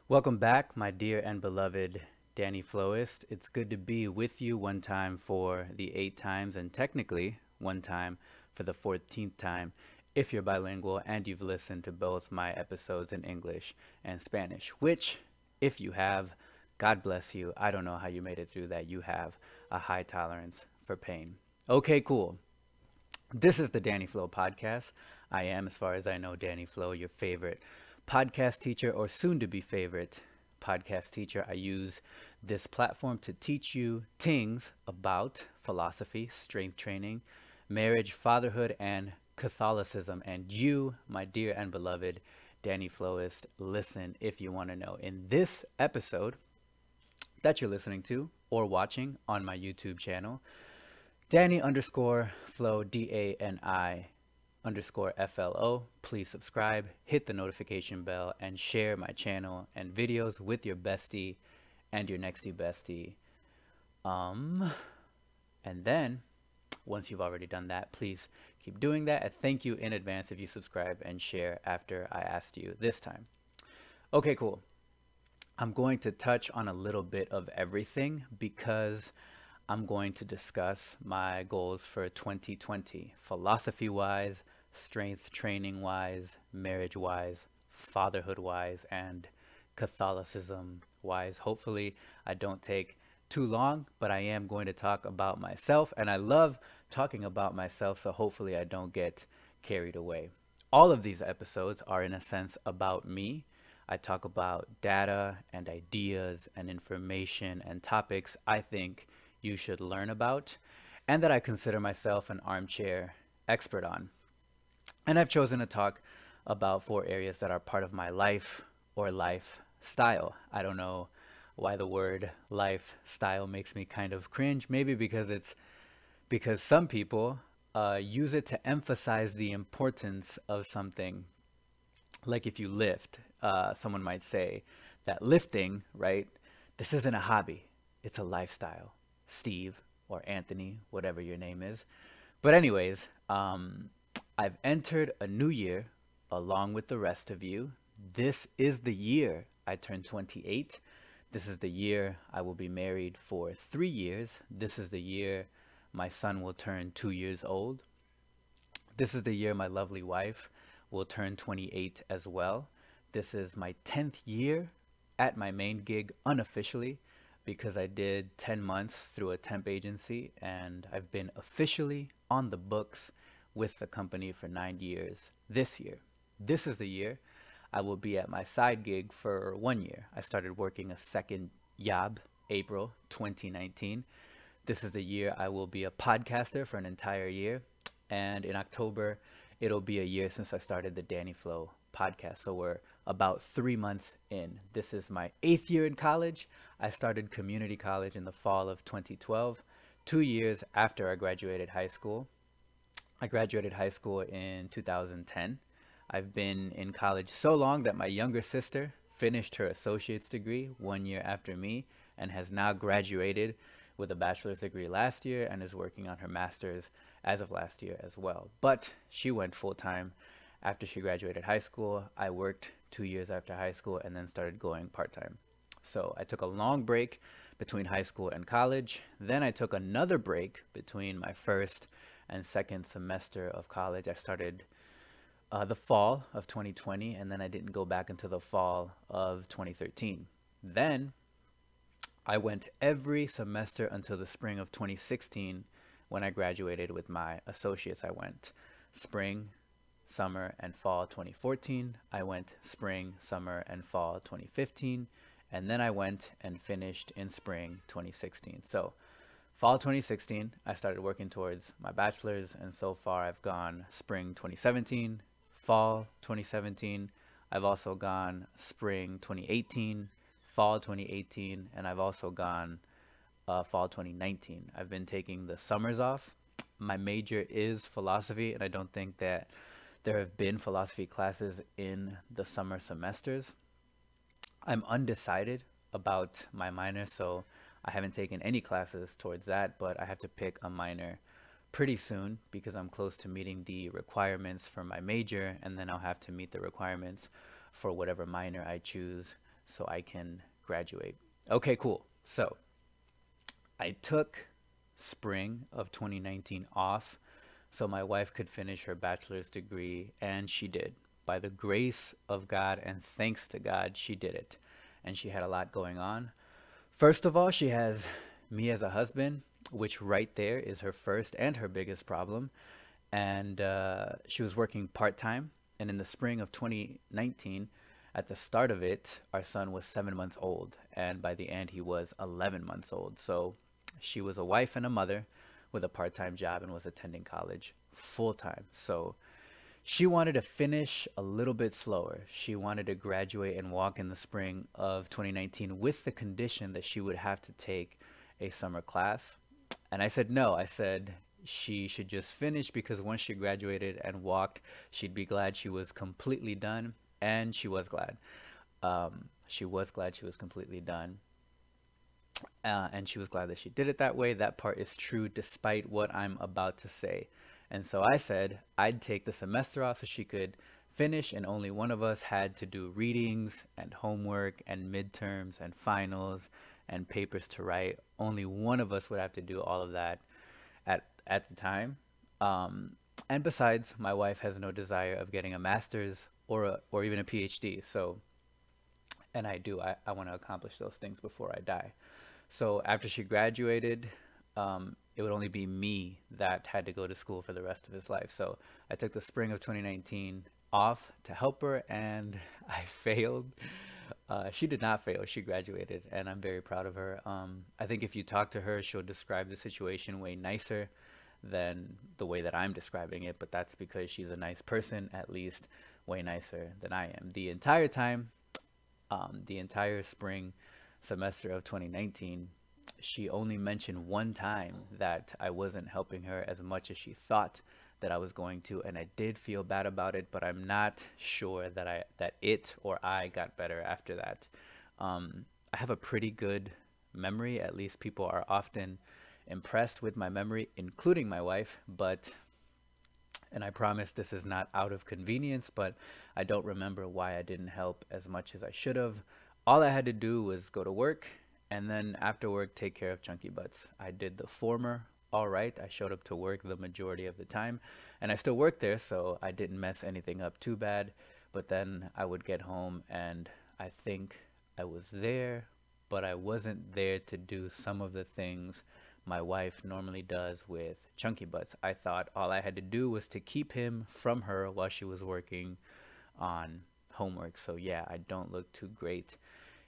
Welcome back, my dear and beloved Danny Flowist. It's good to be with you one time for the 8 times, and technically one time for the 14th time if you're bilingual and you've listened to both my episodes in English and Spanish, which, if you have, God bless you. I don't know how you made it through that. You have a high tolerance for pain. Okay, cool. This is the Danny Flow podcast. I am, as far as I know, Danny Flow, your favorite podcast teacher, or soon to be favorite podcast teacher. I use this platform to teach you things about philosophy, strength training, marriage, fatherhood, and Catholicism. And you, my dear and beloved Danny Flowist, listen if you want to know. In this episode that you're listening to or watching on my YouTube channel, Danny_Flow, DANI_FLO. Please subscribe, hit the notification bell, and share my channel and videos with your bestie and your nextie bestie. And then, once you've already done that, please keep doing that. I thank you in advance if you subscribe and share after I asked you this time. Okay, cool. I'm going to touch on a little bit of everything because I'm going to discuss my goals for 2020, philosophy-wise, strength training-wise, marriage-wise, fatherhood-wise, and Catholicism-wise. Hopefully, I don't take too long, but I am going to talk about myself, and I love talking about myself, so hopefully I don't get carried away. All of these episodes are, in a sense, about me. I talk about data and ideas and information and topics I think you should learn about, and that I consider myself an armchair expert on. And I've chosen to talk about 4 areas that are part of my life or lifestyle. I don't know why the word lifestyle makes me kind of cringe. Maybe because some people use it to emphasize the importance of something. Like if you lift, someone might say that lifting, right, this isn't a hobby, it's a lifestyle. Steve or Anthony, whatever your name is. But anyways, I've entered a new year along with the rest of you. This is the year I turn 28. This is the year I will be married for 3 years. This is the year my son will turn 2 years old. This is the year my lovely wife will turn 28 as well. This is my 10th year at my main gig unofficially, because I did 10 months through a temp agency, and I've been officially on the books with the company for 9 years this year. This is the year I will be at my side gig for 1 year. I started working a second job April 2019. This is the year I will be a podcaster for an entire year, and in October it'll be a year since I started the Danny Flow podcast. So we're about 3 months in. This is my 8th year in college. I started community college in the fall of 2012, 2 years after I graduated high school. I graduated high school in 2010. I've been in college so long that my younger sister finished her associate's degree 1 year after me and has now graduated with a bachelor's degree last year and is working on her master's as of last year as well. But she went full-time after she graduated high school. I worked 2 years after high school and then started going part-time. So I took a long break between high school and college. Then I took another break between my first and second semester of college. I started the fall of 2020, and then I didn't go back until the fall of 2013. Then I went every semester until the spring of 2016 when I graduated with my associates. I went spring, summer, and fall 2014. I went spring, summer, and fall 2015. And then I went and finished in spring 2016. So fall 2016, I started working towards my bachelor's, and so far I've gone spring 2017, fall 2017. I've also gone spring 2018, fall 2018, and I've also gone fall 2019. I've been taking the summers off. My major is philosophy, and I don't think that there have been philosophy classes in the summer semesters. I'm undecided about my minor, so I haven't taken any classes towards that, but I have to pick a minor pretty soon because I'm close to meeting the requirements for my major, and then I'll have to meet the requirements for whatever minor I choose so I can graduate. Okay, cool. So I took spring of 2019 off so my wife could finish her bachelor's degree, and she did. By the grace of God and thanks to God, she did it. And she had a lot going on. First of all, she has me as a husband, which right there is her first and her biggest problem. And she was working part time. And in the spring of 2019, at the start of it, our son was 7 months old. And by the end, he was 11 months old. So she was a wife and a mother with a part time job and was attending college full time. So she wanted to finish a little bit slower. She wanted to graduate and walk in the spring of 2019 with the condition that she would have to take a summer class. And I said no. I said she should just finish because once she graduated and walked, she'd be glad she was completely done. And she was glad. She was glad she was completely done. And she was glad that she did it that way. That part is true despite what I'm about to say. And so I said I'd take the semester off so she could finish, and only one of us had to do readings and homework and midterms and finals and papers to write. Only one of us would have to do all of that at the time. And besides, my wife has no desire of getting a master's or even a PhD. So, and I do. I want to accomplish those things before I die. So after she graduated, it would only be me that had to go to school for the rest of his life. So I took the spring of 2019 off to help her, and I failed. She did not fail. She graduated, and I'm very proud of her. I think if you talk to her, she'll describe the situation way nicer than the way that I'm describing it, but that's because she's a nice person, at least way nicer than I am. The entire time, the entire spring semester of 2019, she only mentioned one time that I wasn't helping her as much as she thought that I was going to, and I did feel bad about it, but I'm not sure that it or I got better after that. I have a pretty good memory. At least people are often impressed with my memory, including my wife, and I promise this is not out of convenience, but I don't remember why I didn't help as much as I should have. All I had to do was go to work, and then after work, take care of chunky butts. I did the former all right. I showed up to work the majority of the time, and I still worked there, so I didn't mess anything up too bad. But then I would get home, and I think I was there, but I wasn't there to do some of the things my wife normally does with chunky butts. I thought all I had to do was to keep him from her while she was working on homework. So yeah, I don't look too great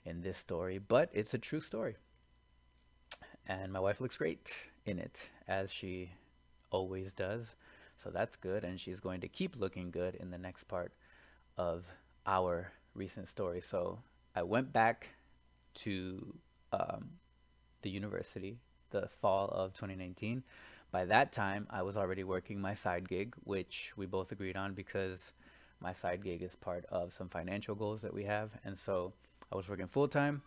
in this story, but it's a true story. And my wife looks great in it, as she always does. So that's good, and she's going to keep looking good in the next part of our recent story. So I went back to the university the fall of 2019. By that time, I was already working my side gig, which we both agreed on because my side gig is part of some financial goals that we have. And so I was working full-time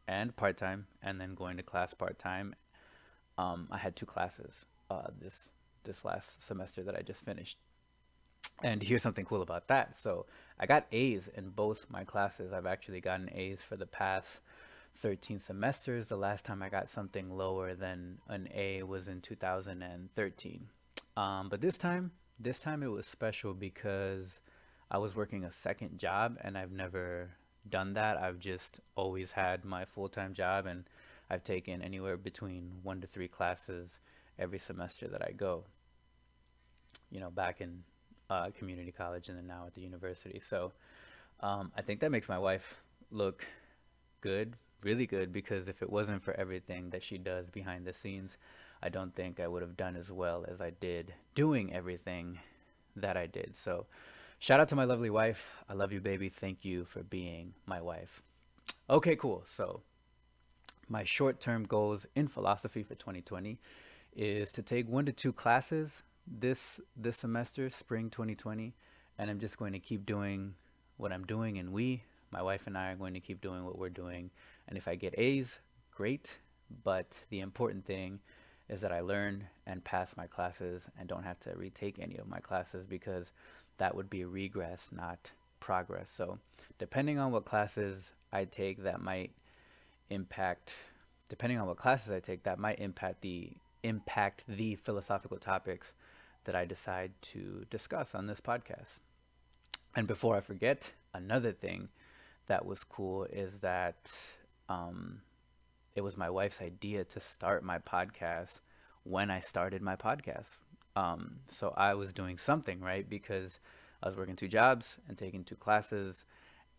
and part-time, and then going to class part-time. I had two classes this last semester that I just finished. And here's something cool about that. So I got A's in both my classes. I've actually gotten A's for the past 13 semesters. The last time I got something lower than an A was in 2013. But this time it was special because I was working a second job, and I've never done that. I've just always had my full-time job, and I've taken anywhere between 1 to 3 classes every semester that I go, back in community college and then now at the university. So I think that makes my wife look good, really good, because if it wasn't for everything that she does behind the scenes, I don't think I would have done as well as I did doing everything that I did. So shout out to my lovely wife. I love you, baby. Thank you for being my wife. Okay, cool. So my short-term goals in philosophy for 2020 is to take 1 to 2 classes this semester, spring 2020, and I'm just going to keep doing what I'm doing, and my wife and I are going to keep doing what we're doing. And if I get A's, great, but the important thing is that I learn and pass my classes and don't have to retake any of my classes, because that would be a regress, not progress. So depending on what classes I take, that might impact depending on what classes I take, that might impact the philosophical topics that I decide to discuss on this podcast. And before I forget, another thing that was cool is that um, it was my wife's idea to start my podcast when I started my podcast. So I was doing something right because I was working two jobs and taking two classes,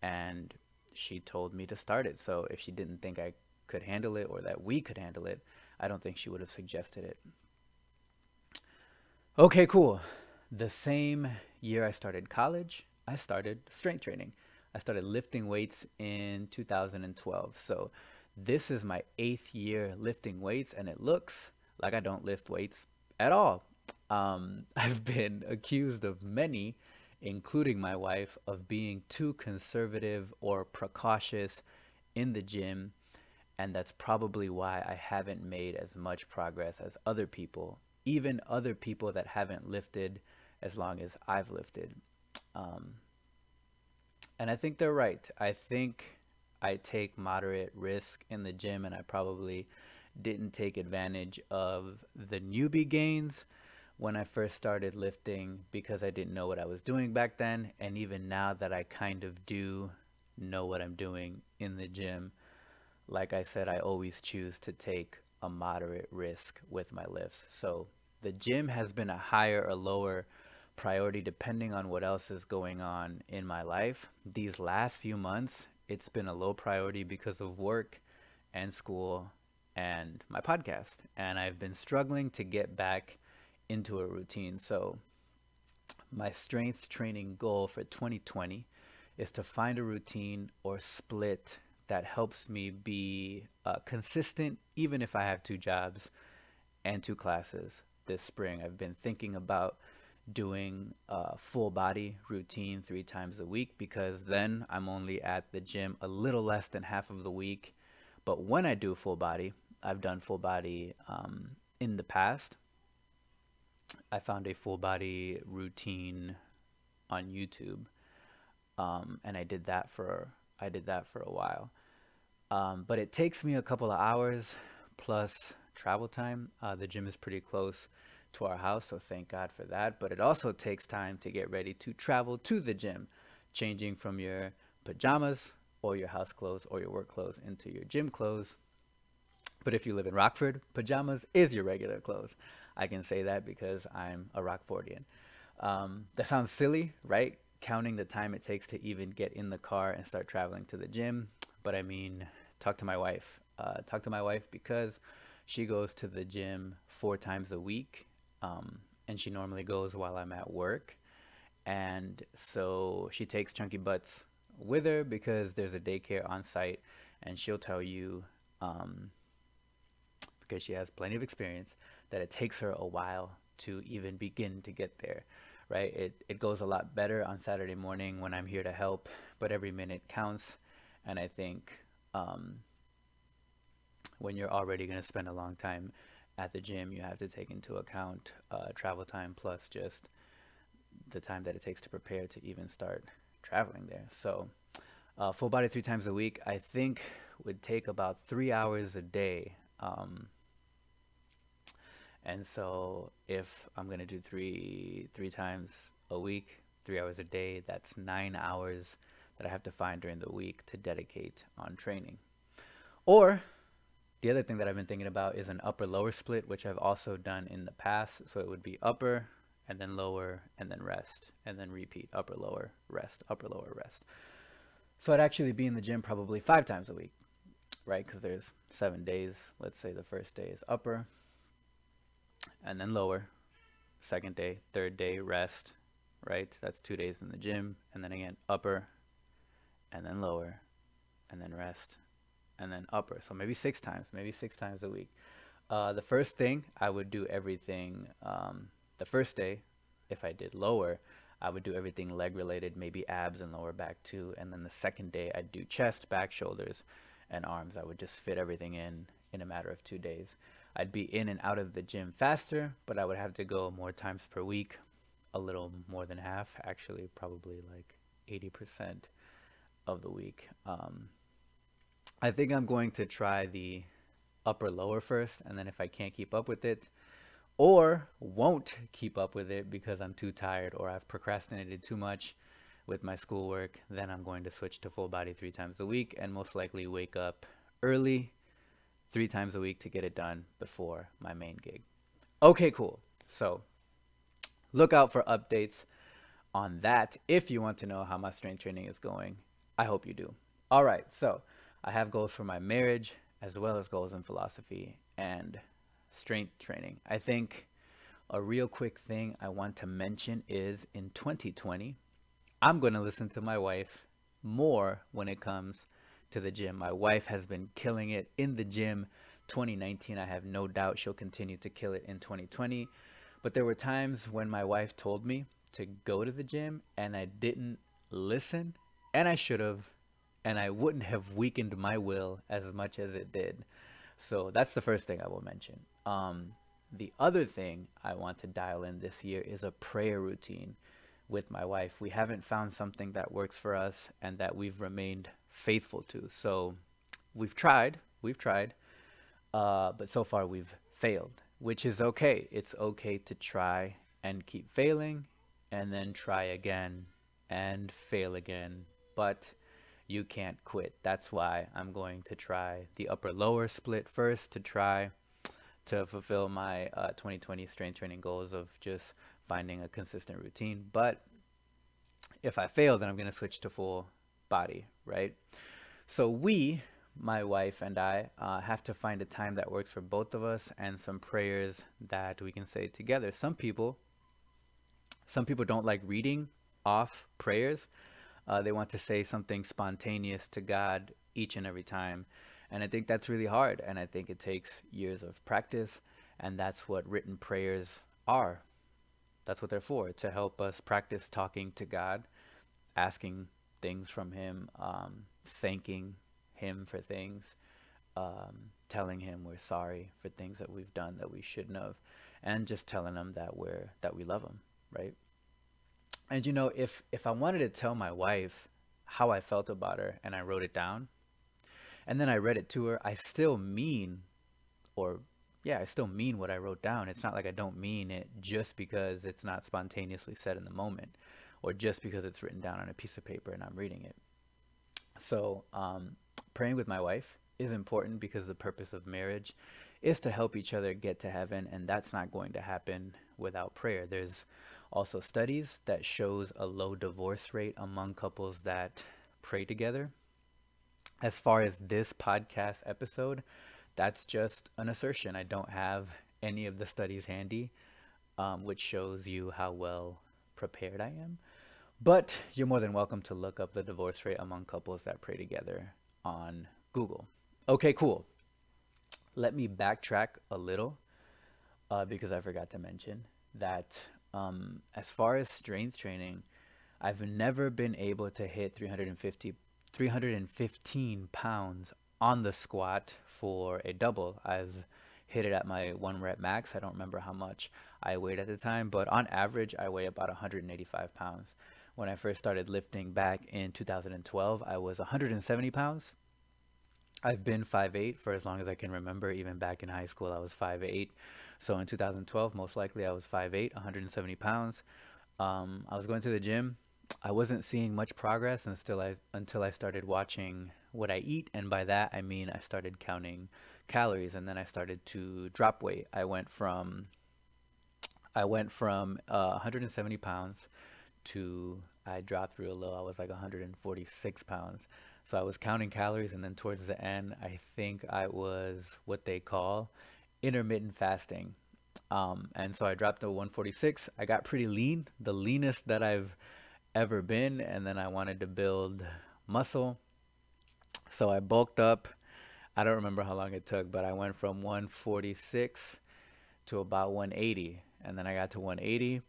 and she told me to start it. So if she didn't think I could handle it or that we could handle it, I don't think she would have suggested it. Okay, cool. The same year I started college, I started strength training. I started lifting weights in 2012. So this is my 8th year lifting weights, and it looks like I don't lift weights at all. I've been accused of many, including my wife, of being too conservative or precautious in the gym, and that's probably why I haven't made as much progress as other people, even other people that haven't lifted as long as I've lifted. Um, and I think they're right. I think I take moderate risk in the gym, and I probably didn't take advantage of the newbie gains when I first started lifting because I didn't know what I was doing back then. And even now that I kind of do know what I'm doing in the gym, like I said, I always choose to take a moderate risk with my lifts. So the gym has been a higher or lower priority depending on what else is going on in my life. These last few months, it's been a low priority because of work and school and my podcast. And I've been struggling to get back into a routine. So my strength training goal for 2020 is to find a routine or split that helps me be consistent even if I have two jobs and two classes. This spring I've been thinking about doing a full body routine 3 times a week, because then I'm only at the gym a little less than half of the week. But when I do full body, I've done full body in the past. I found a full body routine on YouTube, and I did that for a while. But it takes me a couple of hours plus travel time. The gym is pretty close to our house, so thank God for that. But it also takes time to get ready to travel to the gym, changing from your pajamas or your house clothes or your work clothes into your gym clothes. But if you live in Rockford, pajamas is your regular clothes. I can say that because I'm a Rockfordian. That sounds silly, right? Counting the time it takes to even get in the car and start traveling to the gym. But I mean, talk to my wife. Talk to my wife because she goes to the gym 4 times a week. And she normally goes while I'm at work. And so she takes Chunky Butts with her because there's a daycare on site. And she'll tell you, because she has plenty of experience, that it takes her a while to even begin to get there, right? It goes a lot better on Saturday morning when I'm here to help, but every minute counts. And I think when you're already going to spend a long time at the gym, you have to take into account travel time plus just the time that it takes to prepare to even start traveling there. So full body 3 times a week, I think would take about 3 hours a day. And so if I'm going to do three times a week, 3 hours a day, that's 9 hours that I have to find during the week to dedicate on training. Or the other thing that I've been thinking about is an upper lower split, which I've also done in the past. So it would be upper and then lower and then rest and then repeat upper lower rest, upper lower rest. So I'd actually be in the gym probably 5 times a week, right? Because there's 7 days. Let's say the first day is upper and then lower, second day, third day rest, right? That's 2 days in the gym, and then again upper and then lower and then rest and then upper. So maybe 6 times, maybe 6 times a week. The first thing I would do everything, the first day, if I did lower, I would do everything leg related, maybe abs and lower back too. And then the second day I'd do chest, back, shoulders, and arms. I would just fit everything in a matter of 2 days. I'd be in and out of the gym faster, but I would have to go more times per week, a little more than half, actually, probably like 80% of the week. I think I'm going to try the upper lower first, and then if I can't keep up with it, or won't keep up with it because I'm too tired or I've procrastinated too much with my schoolwork, then I'm going to switch to full body 3 times a week and most likely wake up early 3 times a week to get it done before my main gig. Okay, cool. So look out for updates on that if you want to know how my strength training is going. I hope you do. All right, so I have goals for my marriage as well as goals in philosophy and strength training. I think a real quick thing I want to mention is in 2020, I'm going to listen to my wife more when it comes to the gym. My wife has been killing it in the gym 2019. I have no doubt she'll continue to kill it in 2020. But there were times when my wife told me to go to the gym and I didn't listen, and I should have, and I wouldn't have weakened my will as much as it did. So that's the first thing I will mention. The other thing I want to dial in this year is a prayer routine with my wife. We haven't found something that works for us and that we've remained faithful to. So we've tried, but so far we've failed, which is okay. It's okay to try and keep failing and then try again and fail again, but you can't quit. That's why I'm going to try the upper lower split first to try to fulfill my 2020 strength training goals of just finding a consistent routine. But if I fail, then I'm going to switch to full body, right? So my wife and I, have to find a time that works for both of us and some prayers that we can say together. Some people don't like reading off prayers. They want to say something spontaneous to God each and every time. And I think that's really hard. And I think it takes years of practice. And that's what written prayers are. That's what they're for, to help us practice talking to God, asking things from Him, thanking Him for things, telling Him we're sorry for things that we've done that we shouldn't have, and just telling Him that we love Him, right? And if I wanted to tell my wife how I felt about her and I wrote it down and then I read it to her, I still mean what I wrote down. It's not like I don't mean it just because it's not spontaneously said in the moment or just because it's written down on a piece of paper and I'm reading it. So praying with my wife is important because the purpose of marriage is to help each other get to heaven, and that's not going to happen without prayer. There's also studies that shows a low divorce rate among couples that pray together. As far as this podcast episode, that's just an assertion. I don't have any of the studies handy, which shows you how well prepared I am. But you're more than welcome to look up the divorce rate among couples that pray together on Google. Okay, cool. Let me backtrack a little because I forgot to mention that as far as strength training, I've never been able to hit 315 pounds on the squat for a double. I've hit it at my 1 rep max. I don't remember how much I weighed at the time, but on average, I weigh about 185 pounds. When I first started lifting back in 2012, I was 170 pounds. I've been 5'8" for as long as I can remember. Even back in high school, I was 5'8". So in 2012, most likely I was 5'8", 170 pounds. I was going to the gym. I wasn't seeing much progress until I started watching what I eat, and by that I mean I started counting calories, and then I started to drop weight. I went from 170 pounds to I dropped real low. I was like 146 pounds. So I was counting calories, and then towards the end, I think I was what they call intermittent fasting. And so I dropped to 146. I got pretty lean, the leanest that I've ever been, and then I wanted to build muscle. So I bulked up. I don't remember how long it took, but I went from 146 to about 180, and then I got to 180,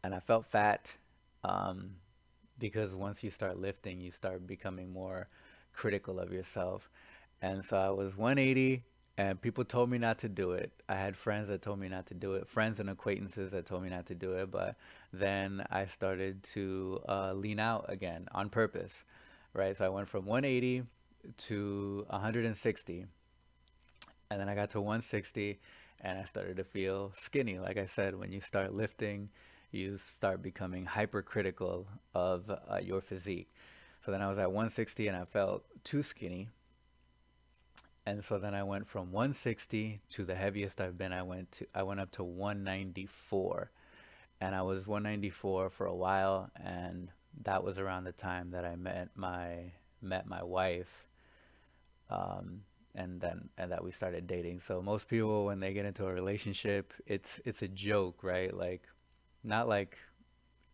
and I felt fat. Because once you start lifting, you start becoming more critical of yourself. And so I was 180, And people told me not to do it. I had friends that told me not to do it, friends and acquaintances that told me not to do it. But then I started to lean out again on purpose, right? So I went from 180 to 160, and then I got to 160, and I started to feel skinny. Like I said, when you start lifting, you start becoming hypercritical of your physique. So then I was at 160 and I felt too skinny. And so then I went from 160 to the heaviest I've been. I went up to 194, and I was 194 for a while, and that was around the time that I met my wife, and that we started dating. So most people, when they get into a relationship, it's a joke, right? Like, not like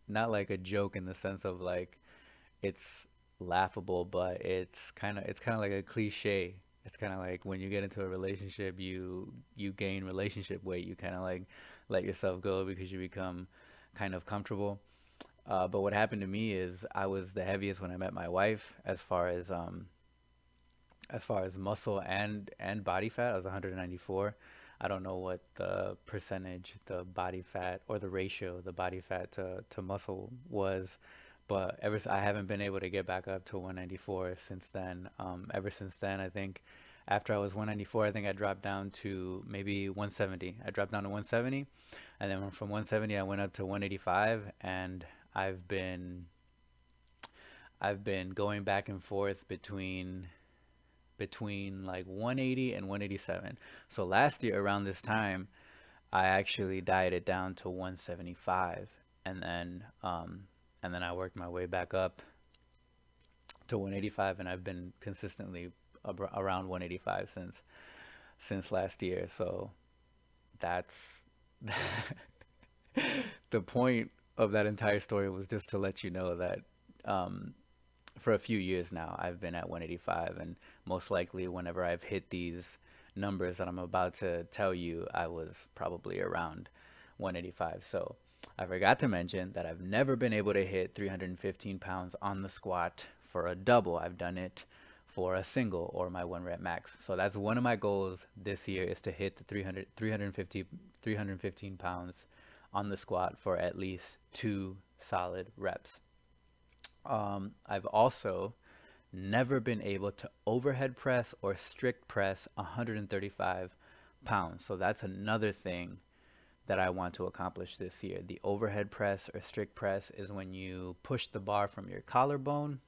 not like a joke in the sense of like it's laughable, but it's kind of like a cliche. It's kind of like when you get into a relationship, you gain relationship weight. You kind of like let yourself go because you become kind of comfortable. But what happened to me is I was the heaviest when I met my wife, as far as muscle and body fat. I was 194. I don't know what the percentage, the body fat or the ratio, the body fat to muscle was, but I haven't been able to get back up to 194 since then. Ever since then, I think after I was 194, I think I dropped down to maybe 170. I dropped down to 170, and then from 170 I went up to 185, and I've been going back and forth between like 180 and 187. So last year around this time, I actually dieted down to 175, and then I worked my way back up to 185, and I've been consistently around 185 since last year. So that's the point of that entire story, was just to let you know that um, for a few years now, I've been at 185, and most likely, whenever I've hit these numbers that I'm about to tell you, I was probably around 185. So I forgot to mention that I've never been able to hit 315 pounds on the squat for a double. I've done it for a single or my one rep max. So that's one of my goals this year, is to hit the 315 pounds on the squat for at least 2 solid reps. I've also never been able to overhead press or strict press 135 pounds. So that's another thing that I want to accomplish this year. The overhead press or strict press is when you push the bar from your collarbone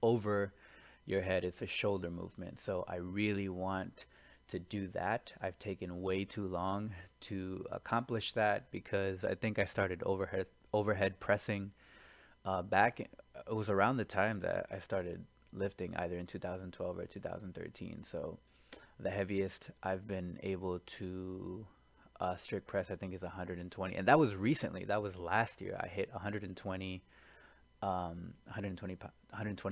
over your head. It's a shoulder movement. So I really want to do that. I've taken way too long to accomplish that because I think I started overhead pressing back. It was around the time that I started lifting, either in 2012 or 2013. So the heaviest I've been able to strict press, I think, is 120, and that was recently. That was last year. I hit 120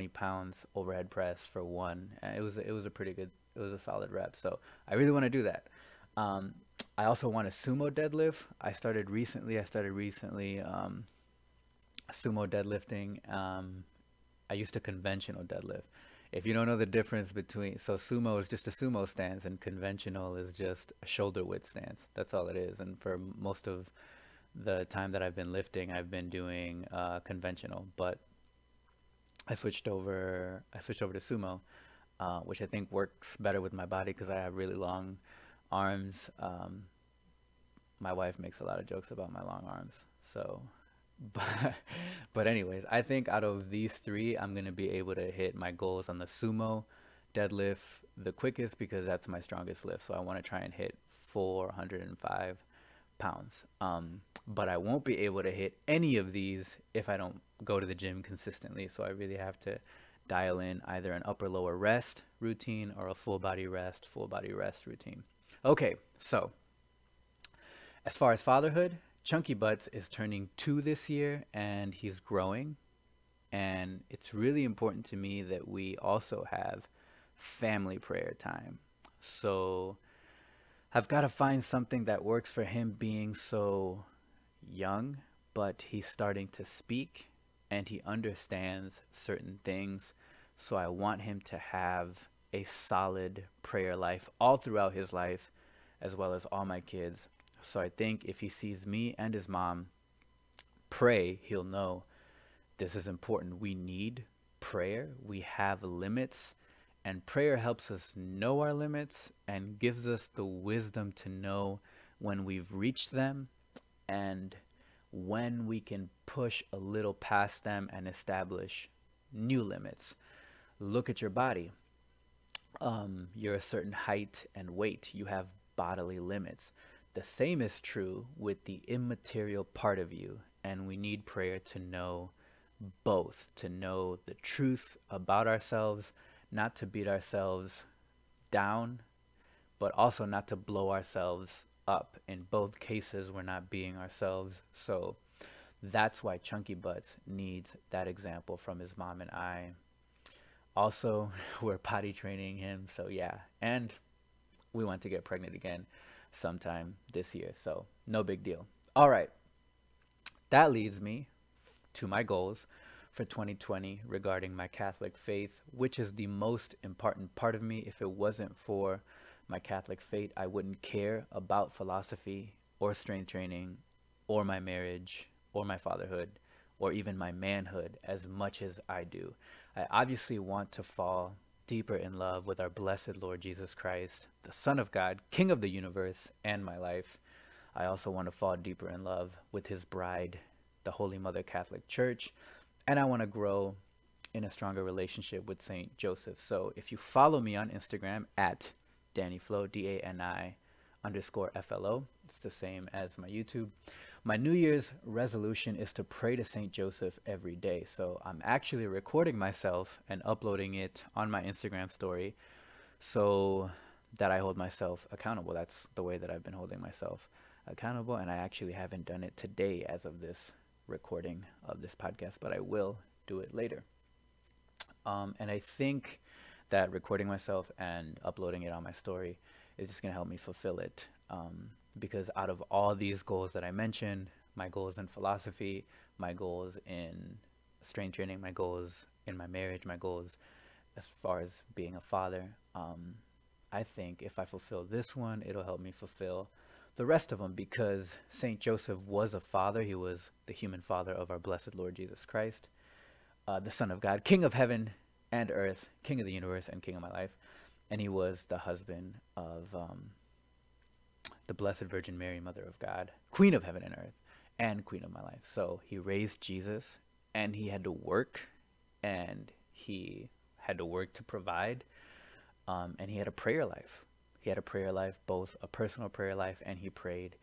pounds overhead press for one. And it was a pretty good. It was a solid rep. So I really want to do that. I also want a sumo deadlift. I started recently sumo deadlifting. I used a conventional deadlift. If you don't know the difference between, so sumo is just a sumo stance, and conventional is just a shoulder width stance. That's all it is. And for most of the time that I've been lifting, I've been doing conventional. But I switched over. I switched over to sumo, which I think works better with my body because I have really long arms. My wife makes a lot of jokes about my long arms. So, but but anyways, I think out of these three, I'm gonna be able to hit my goals on the sumo deadlift the quickest because that's my strongest lift. So I want to try and hit 405 pounds. But I won't be able to hit any of these if I don't go to the gym consistently. So I really have to dial in either an upper lower rest routine or a full body rest routine. Okay, so as far as fatherhood, Chunky Butts is turning 2 this year, and he's growing. And it's really important to me that we also have family prayer time. So I've got to find something that works for him, being so young, but he's starting to speak and he understands certain things. So I want him to have a solid prayer life all throughout his life, as well as all my kids. So I think if he sees me and his mom pray, he'll know this is important. We need prayer. We have limits, and prayer helps us know our limits and gives us the wisdom to know when we've reached them and when we can push a little past them and establish new limits. Look at your body. You're a certain height and weight. You have bodily limits. The same is true with the immaterial part of you, and we need prayer to know both, to know the truth about ourselves, not to beat ourselves down, but also not to blow ourselves up. In both cases, we're not being ourselves. So that's why Chunky Butts needs that example from his mom and I. Also, we're potty training him. So yeah, and we want to get pregnant again sometime this year. So no big deal. All right. That leads me to my goals for 2020 regarding my Catholic faith, which is the most important part of me. If it wasn't for my Catholic faith, I wouldn't care about philosophy or strength training or my marriage or my fatherhood or even my manhood as much as I do. I obviously want to fall deeper in love with our blessed Lord Jesus Christ, the Son of God, King of the universe, and my life. I also want to fall deeper in love with his bride, the Holy Mother Catholic Church, and I want to grow in a stronger relationship with Saint Joseph. So if you follow me on Instagram at DannyFlo, DANI_FLO, it's the same as my YouTube. My New Year's resolution is to pray to Saint Joseph every day. So I'm actually recording myself and uploading it on my Instagram story so that I hold myself accountable. That's the way that I've been holding myself accountable, and I actually haven't done it today as of this recording of this podcast, but I will do it later. And I think that recording myself and uploading it on my story is just going to help me fulfill it. Because out of all these goals that I mentioned, my goals in philosophy, my goals in strength training, my goals in my marriage, my goals as far as being a father, I think if I fulfill this one, it'll help me fulfill the rest of them, because Saint Joseph was a father. He was the human father of our blessed Lord Jesus Christ, the Son of God, King of heaven and earth, King of the universe and King of my life. And he was the husband of the Blessed Virgin Mary, Mother of God, Queen of heaven and earth, and Queen of my life. So he raised Jesus, and he had to work, and he had to work to provide, and he had a prayer life. He had a prayer life, both a personal prayer life, and he prayed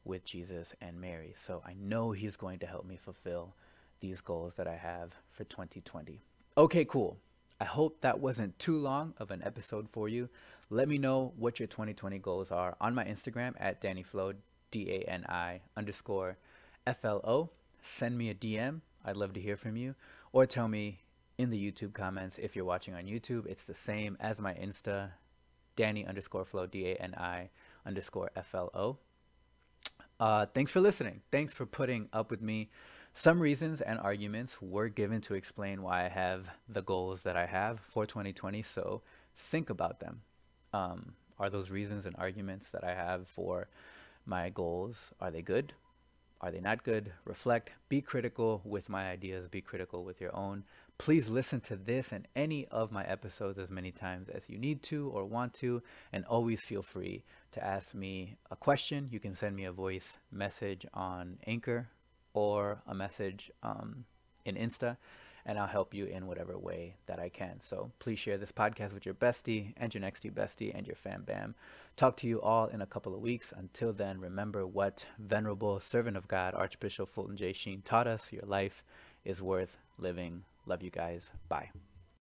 with Jesus and Mary. So I know he's going to help me fulfill these goals that I have for 2020. Okay, cool. I hope that wasn't too long of an episode for you. Let me know what your 2020 goals are on my Instagram at DannyFlo, DANI_FLO. Send me a DM. I'd love to hear from you. Or tell me in the YouTube comments if you're watching on YouTube. It's the same as my Insta, Danny_Flo, DANI_FLO. Thanks for listening. Thanks for putting up with me. Some reasons and arguments were given to explain why I have the goals that I have for 2020, so think about them. Are those reasons and arguments that I have for my goals, are they good? Are they not good? Reflect, be critical with my ideas, be critical with your own. Please listen to this and any of my episodes as many times as you need to or want to, and always feel free to ask me a question. You can send me a voice message on Anchor or a message in Insta, and I'll help you in whatever way that I can. So please share this podcast with your bestie and your next bestie and your fam bam. Talk to you all in a couple of weeks. Until then, remember what Venerable Servant of God, Archbishop Fulton J. Sheen taught us. Your life is worth living. Love you guys. Bye.